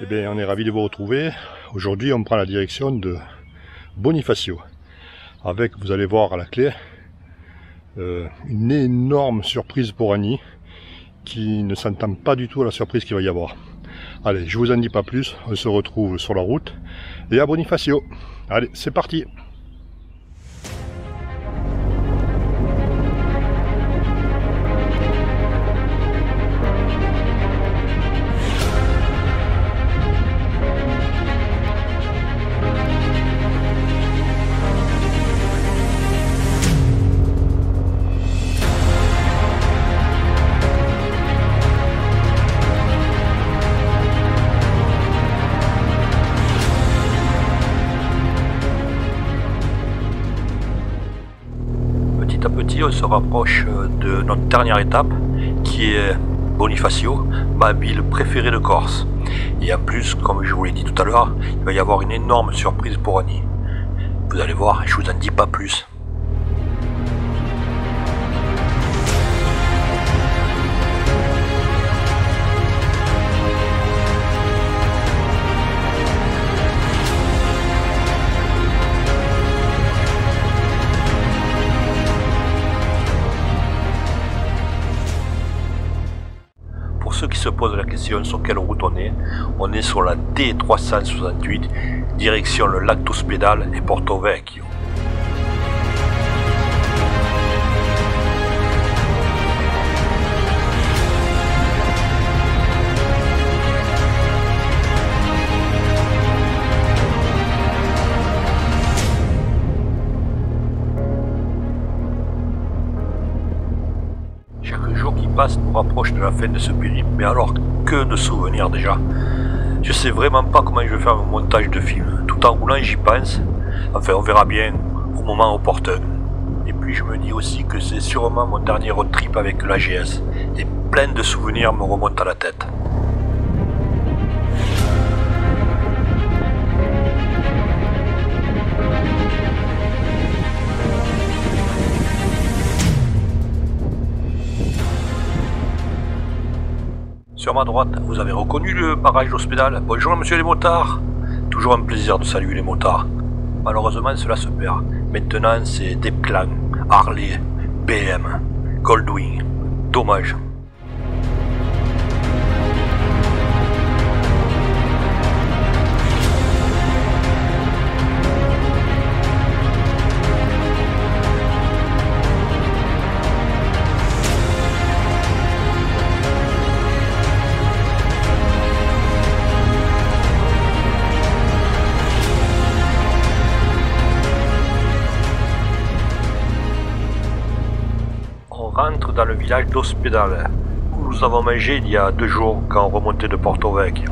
Eh bien, on est ravis de vous retrouver. Aujourd'hui, on prend la direction de Bonifacio. Avec, vous allez voir à la clé, une énorme surprise pour Annie, qui ne s'entend pas du tout à la surprise qu'il va y avoir. Allez, je vous en dis pas plus, on se retrouve sur la route et à Bonifacio. Allez, c'est parti! Petit à petit, on se rapproche de notre dernière étape, qui est Bonifacio, ma ville préférée de Corse. Et en plus, comme je vous l'ai dit tout à l'heure, il va y avoir une énorme surprise pour Annie. Vous allez voir, je vous en dis pas plus. Pour ceux qui se posent la question sur quelle route on est sur la D368, direction le lac d'Ospedale et Porto Vecchio. Chaque jour qui passe nous rapproche de la fin de ce périple, mais alors que de souvenirs déjà. Je sais vraiment pas comment je vais faire mon montage de film. Tout en roulant j'y pense. Enfin on verra bien au moment opportun. Et puis je me dis aussi que c'est sûrement mon dernier road trip avec l'AGS. Et plein de souvenirs me remontent à la tête. Sur ma droite, vous avez reconnu le barrage d'Ospedale. Bonjour monsieur les motards. Toujours un plaisir de saluer les motards. Malheureusement cela se perd. Maintenant c'est Deplan, Harley, BM, Goldwing. Dommage. Rentre dans le village d'Ospedale, où nous avons mangé il y a 2 jours quand on remontait de Porto Vecchio.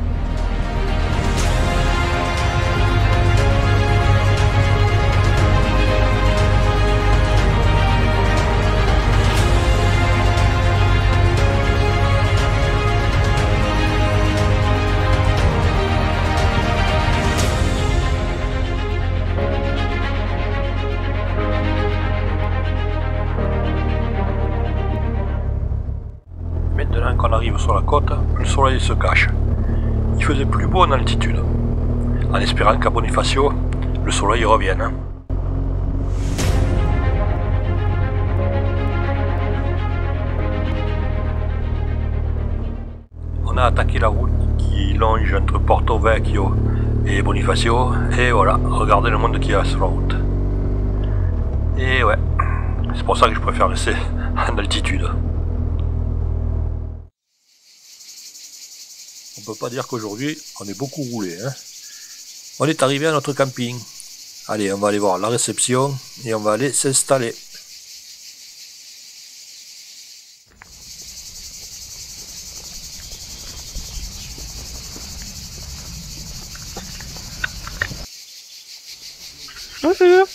Maintenant qu'on arrive sur la côte, le soleil se cache. Il faisait plus beau en altitude, en espérant qu'à Bonifacio, le soleil revienne. On a attaqué la route qui longe entre Porto Vecchio et Bonifacio, et voilà, regardez le monde qu'il y a sur la route. Et ouais, c'est pour ça que je préfère rester en altitude. On peut pas dire qu'aujourd'hui on est beaucoup roulé. Hein. On est arrivé à notre camping. Allez, on va aller voir la réception et on va aller s'installer. Bonjour.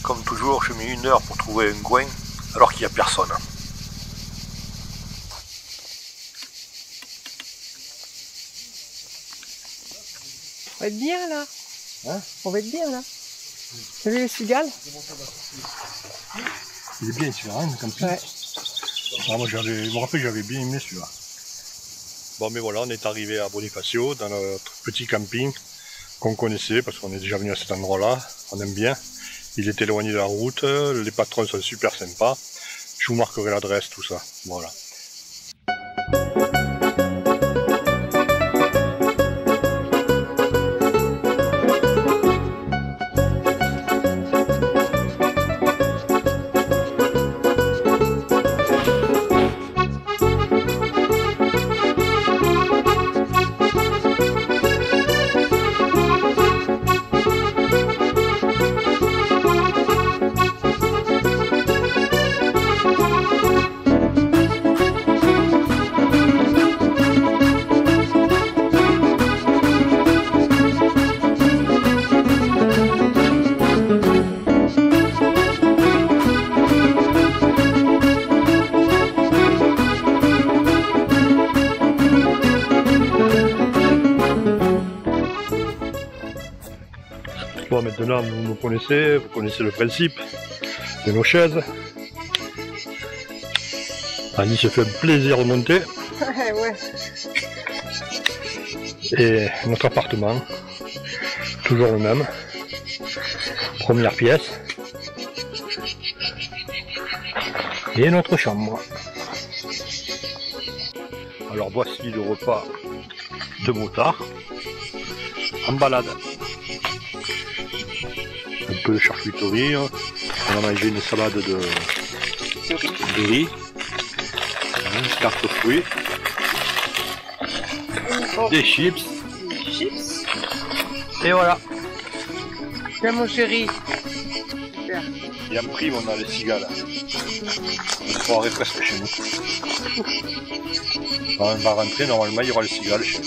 Comme toujours, je mets 1 heure pour trouver un coin alors qu'il n'y a personne. On va être bien là. Hein? On va être bien là. Vous avez vu les cigales? Il est bien, tu verras, comme ça. Ouais. Ah, moi, je me rappelle que j'avais bien aimé celui-là. Bon, mais voilà, on est arrivé à Bonifacio, dans notre petit camping qu'on connaissait, parce qu'on est déjà venu à cet endroit-là, on aime bien. Il est éloigné de la route, les patrons sont super sympas. Je vous marquerai l'adresse, tout ça. Voilà. Bon, maintenant vous me connaissez, vous connaissez le principe de nos chaises. Annie se fait un plaisir de monter. Ouais. Et notre appartement, toujours le même. Première pièce. Et notre chambre. Alors voici le repas de motard en balade. Un peu de charcuterie, on a mangé une salade de riz, carte aux fruits, des chips, et voilà. Tiens mon chéri. Super. Et en prime on a les cigales. On croirait presque chez nous. On va rentrer, normalement il y aura les cigales chez nous.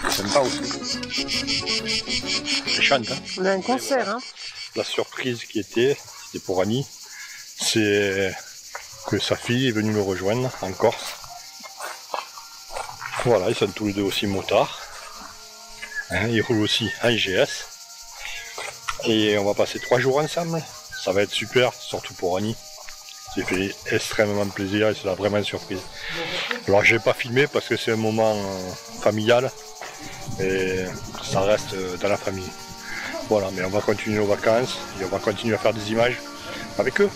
C'est sympa aussi. C'est chante, hein. On a un concert, hein. La surprise qui était, c'était pour Annie, c'est que sa fille est venue le rejoindre en Corse. Voilà, ils sont tous les deux aussi motards. Hein, ils roulent aussi en GS. Et on va passer 3 jours ensemble. Ça va être super, surtout pour Annie. J'ai fait extrêmement plaisir et c'est vraiment une surprise. Alors je n'ai pas filmé parce que c'est un moment familial et ça reste dans la famille. Voilà, mais on va continuer nos vacances et on va continuer à faire des images avec eux.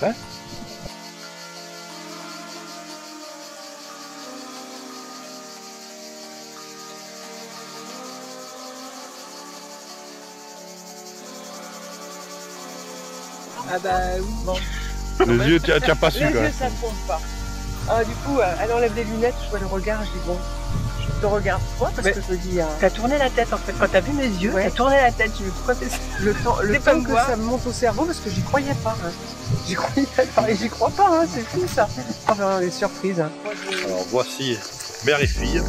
Hein ? Ah bah oui, bon. Les yeux, t'as pas su Les quand yeux, même. ça ne compte pas. Ah, du coup, elle enlève les lunettes, je vois le regard, je dis bon, je te regarde. Pourquoi ? Parce que je me dis... T'as tourné la tête en fait, quand t'as vu mes yeux, Ouais. t'as tourné la tête, je me dis pourquoi c'est ça ? Le temps que ça me monte au cerveau, parce que j'y croyais pas. Hein. J'y croyais pas, et j'y crois pas, hein, c'est fou ça. Enfin, les surprises. Hein. Alors voici mère et fille.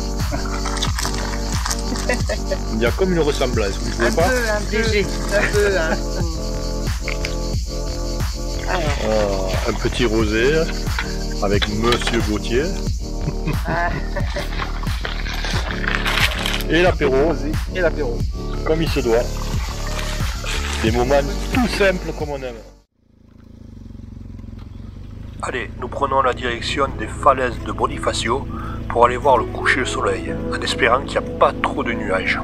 Il y a comme une ressemblance, vous ne trouvez pas ? Léger. Un peu, hein. Alors. Un petit rosé avec Monsieur Gauthier. Et l'apéro. Et l'apéro. Comme il se doit. Des moments tout simples comme on aime. Allez, nous prenons la direction des falaises de Bonifacio pour aller voir le coucher de soleil, en espérant qu'il n'y a pas trop de nuages.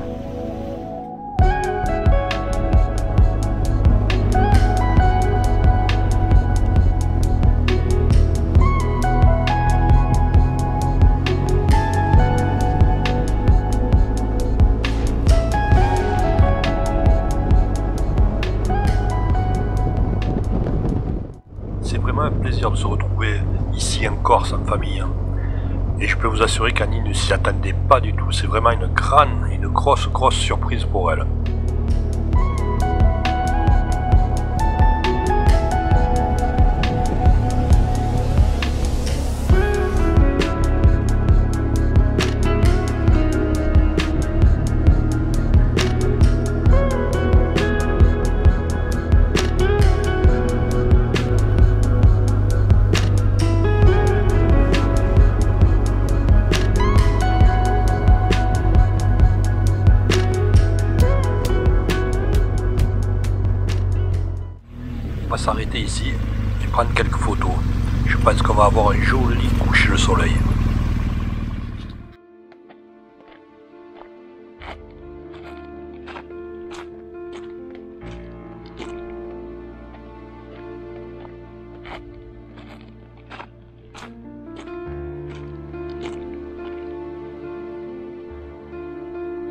C'est vraiment un plaisir de se retrouver ici en Corse en famille. Et je peux vous assurer qu'Annie ne s'y attendait pas du tout. C'est vraiment une grosse surprise pour elle. On va s'arrêter ici et prendre quelques photos. Je pense qu'on va avoir un joli coucher de soleil.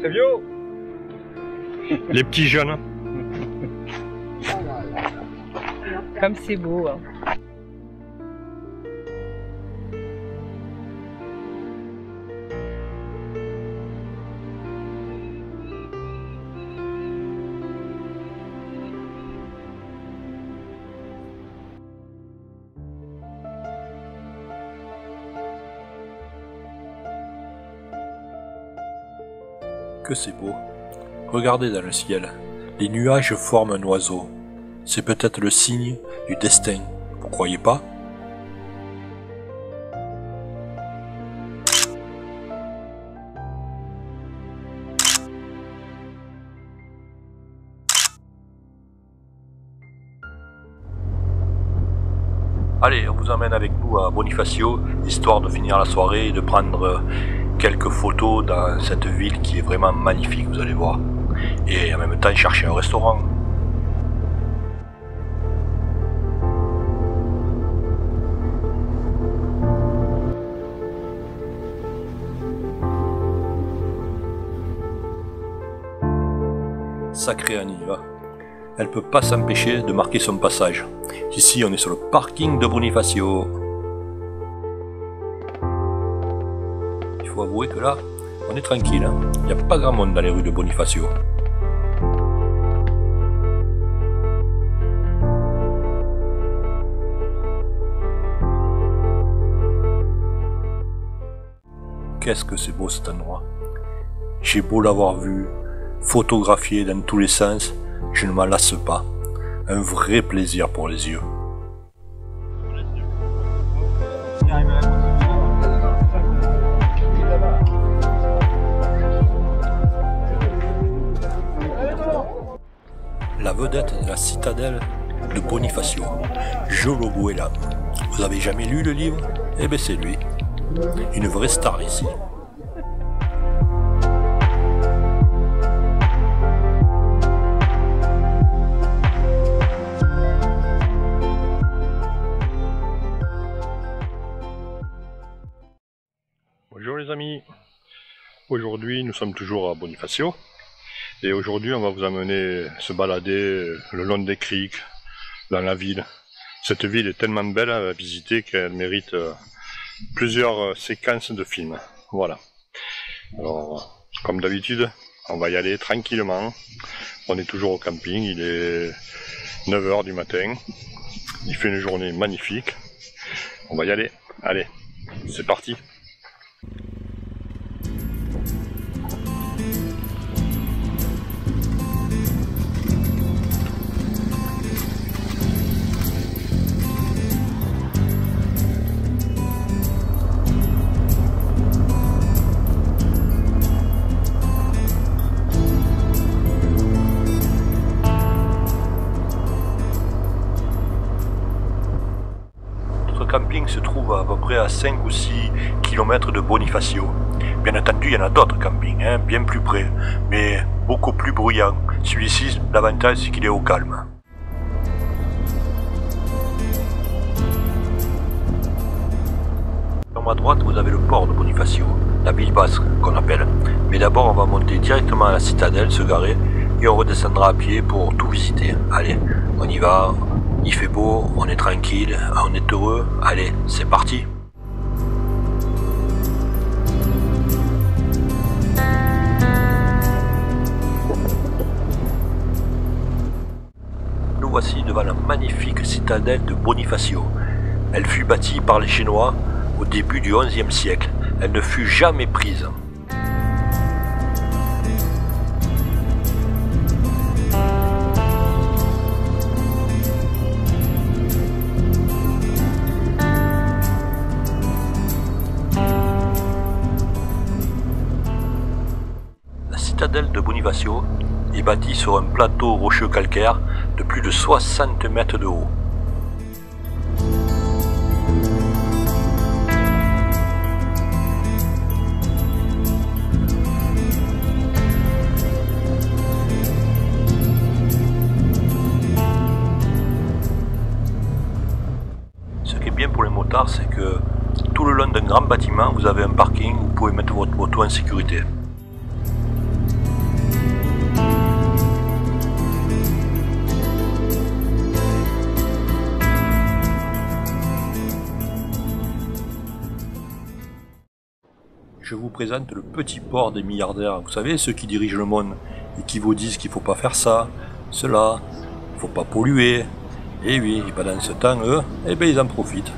C'est vieux. Les petits jeunes. Comme c'est beau. Hein. Que c'est beau. Regardez dans le ciel. Les nuages forment un oiseau. C'est peut-être le signe du destin. Vous croyez pas? Allez, on vous emmène avec nous à Bonifacio, histoire de finir la soirée et de prendre quelques photos dans cette ville qui est vraiment magnifique, vous allez voir. Et en même temps chercher un restaurant. Sacrée Annie, va. Elle peut pas s'empêcher de marquer son passage. Ici, on est sur le parking de Bonifacio. Il faut avouer que là, on est tranquille. Hein. Il n'y a pas grand monde dans les rues de Bonifacio. Qu'est-ce que c'est beau cet endroit. J'ai beau l'avoir vu, photographié dans tous les sens, je ne m'en lasse pas. Un vrai plaisir pour les yeux. La vedette de la citadelle de Bonifacio, Jolo Guéla. Vous avez jamais lu le livre? Eh bien c'est lui. Une vraie star ici. Bonjour les amis, aujourd'hui nous sommes toujours à Bonifacio et aujourd'hui on va vous amener se balader le long des criques, dans la ville. Cette ville est tellement belle à visiter qu'elle mérite plusieurs séquences de films. Voilà. Alors, comme d'habitude, on va y aller tranquillement. On est toujours au camping, il est 9 h du matin. Il fait une journée magnifique. On va y aller. Allez, c'est parti. Camping se trouve à peu près à 5 ou 6 km de Bonifacio. Bien entendu, il y en a d'autres campings, hein, bien plus près, mais beaucoup plus bruyants. Celui-ci, l'avantage, c'est qu'il est au calme. À droite, vous avez le port de Bonifacio, la ville basse qu'on appelle. Mais d'abord, on va monter directement à la citadelle, se garer, et on redescendra à pied pour tout visiter. Allez, on y va. Il fait beau, on est tranquille, on est heureux, allez, c'est parti. Nous voici devant la magnifique citadelle de Bonifacio. Elle fut bâtie par les Chinois au début du XIe siècle. Elle ne fut jamais prise. La citadelle de Bonifacio est bâtie sur un plateau rocheux calcaire de plus de 60 mètres de haut. l'avantage, c'est que tout le long d'un grand bâtiment, vous avez un parking où vous pouvez mettre votre moto en sécurité. Je vous présente le petit port des milliardaires. Vous savez, ceux qui dirigent le monde et qui vous disent qu'il ne faut pas faire ça, cela, il ne faut pas polluer. Et oui, et pendant ce temps, eux, eh ben, ils en profitent.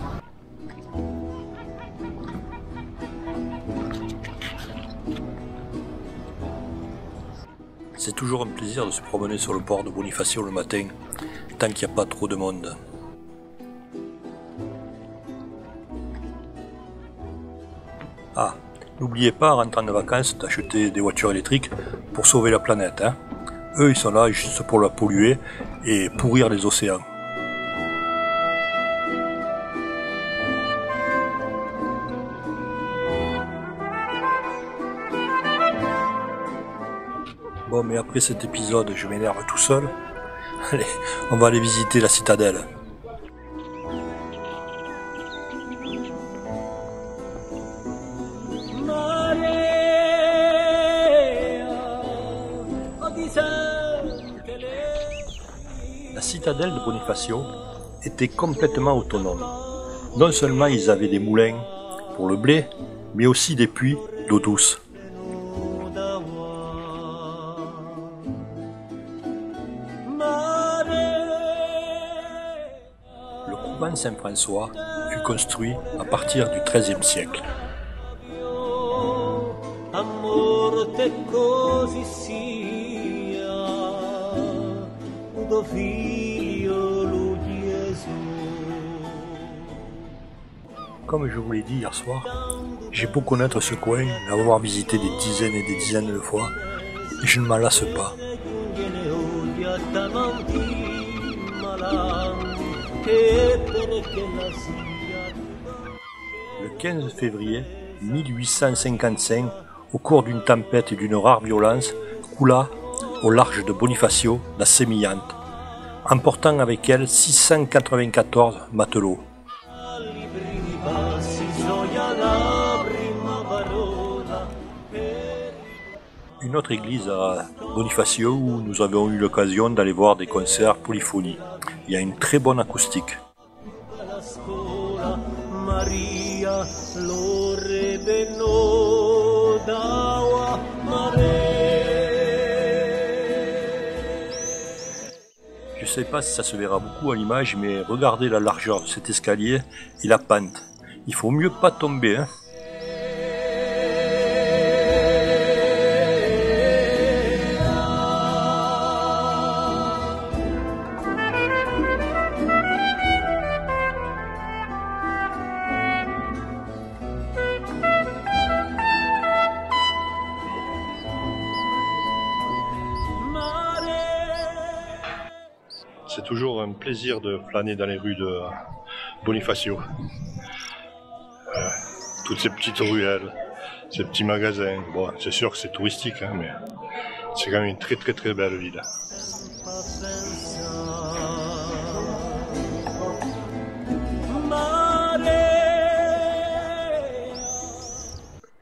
C'est toujours un plaisir de se promener sur le port de Bonifacio le matin, tant qu'il n'y a pas trop de monde. Ah, n'oubliez pas en rentrant de vacances d'acheter des voitures électriques pour sauver la planète. Hein. Eux, ils sont là juste pour la polluer et pourrir les océans. Bon, mais après cet épisode, je m'énerve tout seul. Allez, on va aller visiter la citadelle. La citadelle de Bonifacio était complètement autonome. Non seulement ils avaient des moulins pour le blé, mais aussi des puits d'eau douce. Le couvent Saint-François fut construit à partir du XIIIe siècle. Comme je vous l'ai dit hier soir, j'ai beau connaître ce coin, l'avoir visité des dizaines et des dizaines de fois, et je ne m'en lasse pas. Le 15 février 1855, au cours d'une tempête et d'une rare violence, coula au large de Bonifacio la Sémillante, emportant avec elle 694 matelots. Une autre église à Bonifacio où nous avons eu l'occasion d'aller voir des concerts polyphoniques. Il y a une très bonne acoustique. Je ne sais pas si ça se verra beaucoup à l'image, mais regardez la largeur de cet escalier et la pente. Il faut mieux pas tomber, hein. C'est toujours un plaisir de flâner dans les rues de Bonifacio. Toutes ces petites ruelles, ces petits magasins. Bon, c'est sûr que c'est touristique, hein, mais c'est quand même une très très très belle ville.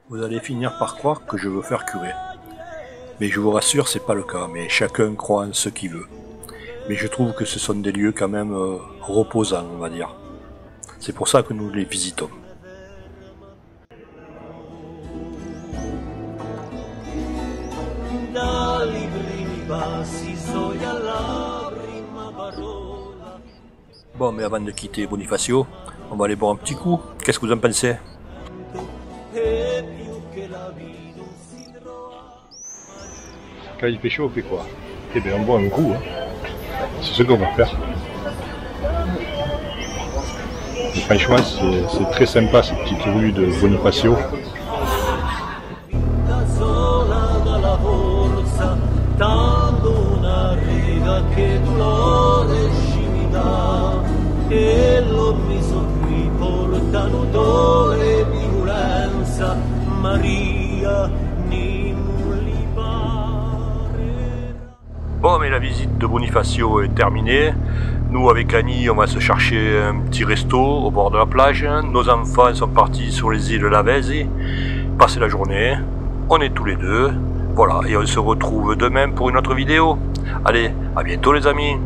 Vous allez finir par croire que je veux faire curé. Mais je vous rassure, c'est pas le cas, mais chacun croit en ce qu'il veut. Mais je trouve que ce sont des lieux quand même reposants, on va dire. C'est pour ça que nous les visitons. Bon, mais avant de quitter Bonifacio, on va aller boire un petit coup. Qu'est-ce que vous en pensez? Quand il fait chaud, on fait quoi? Eh bien, on boit un coup, hein. C'est ce qu'on va faire. Et franchement, c'est très sympa cette petite rue de Bonifacio. Bon, mais la visite de Bonifacio est terminée. Nous, avec Annie, on va se chercher un petit resto au bord de la plage. Nos enfants sont partis sur les îles Lavezzi, passer la journée. On est tous les deux. Voilà, et on se retrouve demain pour une autre vidéo. Allez, à bientôt les amis.